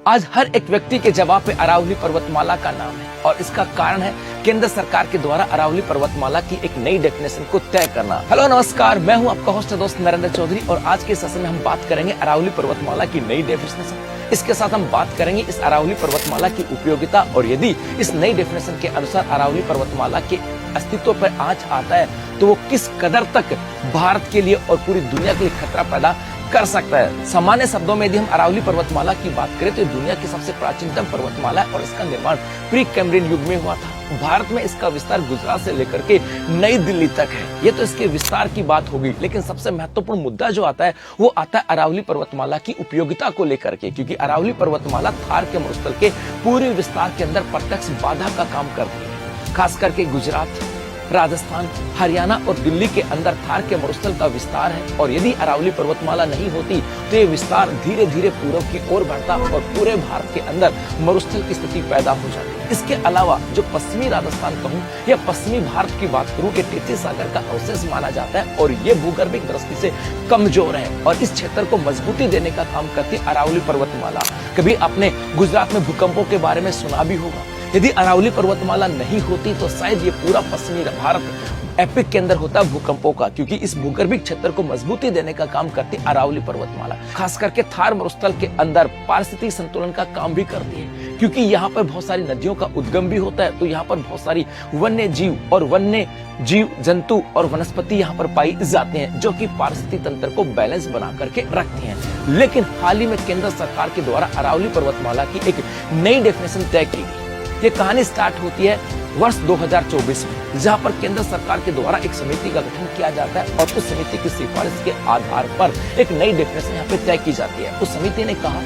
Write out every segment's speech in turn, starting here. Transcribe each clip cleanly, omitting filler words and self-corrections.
आज हर एक व्यक्ति के जवाब पे अरावली पर्वतमाला का नाम है और इसका कारण है केंद्र सरकार के द्वारा अरावली पर्वतमाला की एक नई डेफिनेशन को तय करना। हेलो नमस्कार, मैं हूं आपका होस्ट दोस्त नरेंद्र चौधरी और आज के सेशन में हम बात करेंगे अरावली पर्वतमाला की नई डेफिनेशन। इसके साथ हम बात करेंगे इस अरावली पर्वतमाला की उपयोगिता और यदि इस नई डेफिनेशन के अनुसार अरावली पर्वतमाला के अस्तित्व पर आंच आता है तो वो किस कदर तक भारत के लिए और पूरी दुनिया के लिए खतरा पैदा कर सकता है। सामान्य शब्दों में यदि हम अरावली पर्वतमाला की बात करें तो दुनिया की सबसे प्राचीनतम पर्वतमाला है और इसका निर्माण प्री कैम्ब्रियन युग में हुआ था। भारत में इसका विस्तार गुजरात से लेकर के नई दिल्ली तक है। ये तो इसके विस्तार की बात होगी, लेकिन सबसे महत्वपूर्ण मुद्दा जो आता है वो आता है अरावली पर्वतमाला की उपयोगिता को लेकर के, क्योंकि अरावली पर्वतमाला थार के मरुस्थल के पूरे विस्तार के अंदर प्रत्यक्ष बाधा का काम करती है। खास करके गुजरात, राजस्थान, हरियाणा और दिल्ली के अंदर थार के मरुस्थल का विस्तार है और यदि अरावली पर्वतमाला नहीं होती तो ये विस्तार धीरे धीरे पूर्व की ओर बढ़ता और पूरे भारत के अंदर मरुस्थल की स्थिति पैदा हो जाती। इसके अलावा जो पश्चिमी राजस्थान कहूँ या पश्चिमी भारत की बात करूँ, ये टेथी सागर का अवशेष माना जाता है और ये भूगर्भिक दृष्टि से कमजोर है और इस क्षेत्र को मजबूती देने का काम करती है अरावली पर्वतमाला। कभी आपने गुजरात में भूकंपों के बारे में सुना भी होगा। यदि अरावली पर्वतमाला नहीं होती तो शायद ये पूरा पश्चिमी भारत एपिक के अंदर होता भूकंपों का, क्योंकि इस भूगर्भिक क्षेत्र को मजबूती देने का काम करती है अरावली पर्वतमाला। खास करके थार मरुस्थल के अंदर पारिस्थितिक संतुलन का काम भी करती है, क्योंकि यहाँ पर बहुत सारी नदियों का उद्गम भी होता है। तो यहाँ पर बहुत सारी वन्य जीव और वन्य जीव जंतु और वनस्पति यहाँ पर पाई जाते हैं जो कि पारिस्थितिक तंत्र को बैलेंस बना करके रखती हैं। लेकिन हाल ही में केंद्र सरकार के द्वारा अरावली पर्वतमाला की एक नई डेफिनेशन तय की गई। ये कहानी स्टार्ट होती है वर्ष 2024 में, जहां पर केंद्र सरकार के द्वारा एक समिति का गठन किया जाता है और उस समिति की सिफारिश के आधार पर एक नई डेफिनेशन यहाँ पे तय की जाती है। उस समिति ने कहा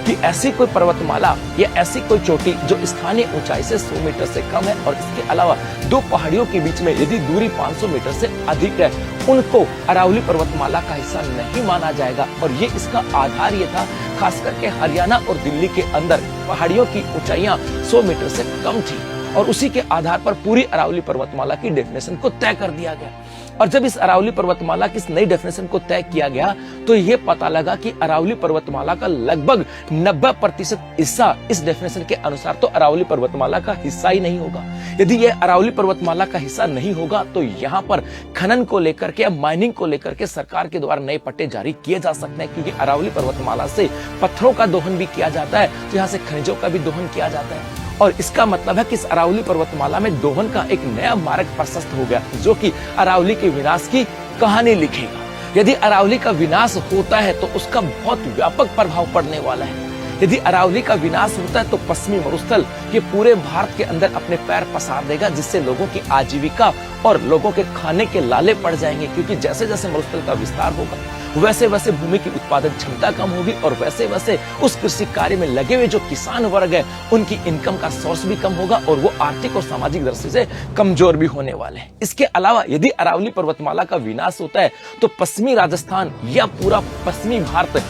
कि ऐसी कोई पर्वतमाला या ऐसी कोई चोटी जो स्थानीय ऊंचाई से 100 मीटर से कम है और इसके अलावा दो पहाड़ियों के बीच में यदि दूरी 500 मीटर से अधिक है, उनको अरावली पर्वतमाला का हिस्सा नहीं माना जाएगा। और ये इसका आधार ये था, खास करके हरियाणा और दिल्ली के अंदर पहाड़ियों की ऊंचाइयां 100 मीटर से कम थी और उसी के आधार पर पूरी अरावली पर्वतमाला की डेफिनेशन को तय कर दिया गया। और जब इस अरावली पर्वतमाला की इस नई डेफिनेशन को तय किया गया तो ये पता लगा कि अरावली पर्वतमाला का लगभग 90% हिस्सा इस डेफिनेशन के अनुसार तो अरावली पर्वतमाला का हिस्सा ही नहीं होगा। यदि ये अरावली पर्वतमाला का हिस्सा नहीं होगा तो यहाँ पर खनन को लेकर के या माइनिंग को लेकर के सरकार के द्वारा नए पट्टे जारी किए जा सकते हैं, क्योंकि अरावली पर्वतमाला से पत्थरों का दोहन भी किया जाता है, तो यहाँ से खनिजों का भी दोहन किया जाता है। और इसका मतलब है कि इस अरावली पर्वतमाला में दोहन का एक नया मार्ग प्रशस्त हो गया जो कि अरावली के विनाश की कहानी लिखेगा। यदि अरावली का विनाश होता है तो उसका बहुत व्यापक प्रभाव पड़ने वाला है। यदि अरावली का विनाश होता है तो पश्चिमी मरुस्थल ये पूरे भारत के अंदर अपने पैर पसार देगा, जिससे लोगों की आजीविका और लोगों के खाने के लाले पड़ जाएंगे, क्योंकि जैसे जैसे मरुस्थल का विस्तार होगा वैसे वैसे भूमि की उत्पादन क्षमता कम होगी और वैसे वैसे उस कृषि कार्य में लगे हुए जो किसान वर्ग है उनकी इनकम का सोर्स भी कम होगा और वो आर्थिक और सामाजिक दृष्टि से कमजोर भी होने वाले हैं। इसके अलावा यदि अरावली पर्वतमाला का विनाश होता है तो पश्चिमी राजस्थान या पूरा पश्चिमी भारत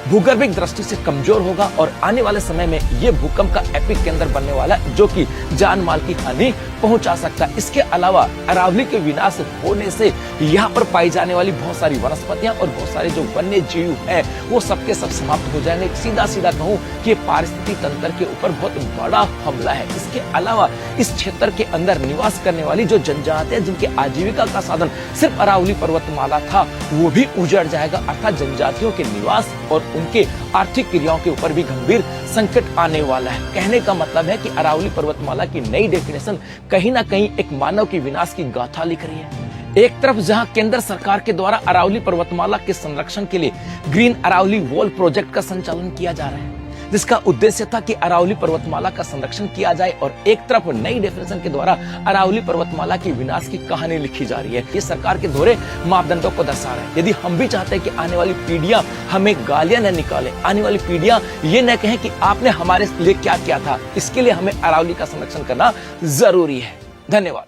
भूगर्भिक दृष्टि से कमजोर होगा और आने वाले समय में ये भूकंप का एपिक केंद्र बनने वाला है जो कि जान माल की हानि पहुंचा सकता है। इसके अलावा अरावली के विनाश होने से यहाँ पर पाई जाने वाली बहुत सारी वनस्पतियां और बहुत सारे जो वन्य जीव है वो सबके सब समाप्त हो जाएंगे। सीधा सीधा कहूँ कि पारिस्थितिक तंत्र के ऊपर बहुत बड़ा हमला है। इसके अलावा इस क्षेत्र के अंदर निवास करने वाली जो जनजाति है जिनके आजीविका का साधन सिर्फ अरावली पर्वतमाला था वो भी उजड़ जाएगा, अर्थात जनजातियों के निवास और उनके आर्थिक क्रियाओं के ऊपर भी गंभीर संकट आने वाला है। कहने का मतलब है कि अरावली पर्वतमाला की नई डेफिनेशन कहीं ना कहीं एक मानव की विनाश की गाथा लिख रही है। एक तरफ जहां केंद्र सरकार के द्वारा अरावली पर्वतमाला के संरक्षण के लिए ग्रीन अरावली वॉल प्रोजेक्ट का संचालन किया जा रहा है, जिसका उद्देश्य था कि अरावली पर्वतमाला का संरक्षण किया जाए और एक तरफ नई डेफिनेशन के द्वारा अरावली पर्वतमाला की विनाश की कहानी लिखी जा रही है। ये सरकार के दोहरे मापदंडों को दर्शा रहा है। यदि हम भी चाहते हैं कि आने वाली पीढ़ियां हमें गालियां न निकाले, आने वाली पीढ़ियां ये न कहें कि आपने हमारे लिए क्या किया था, इसके लिए हमें अरावली का संरक्षण करना जरूरी है। धन्यवाद।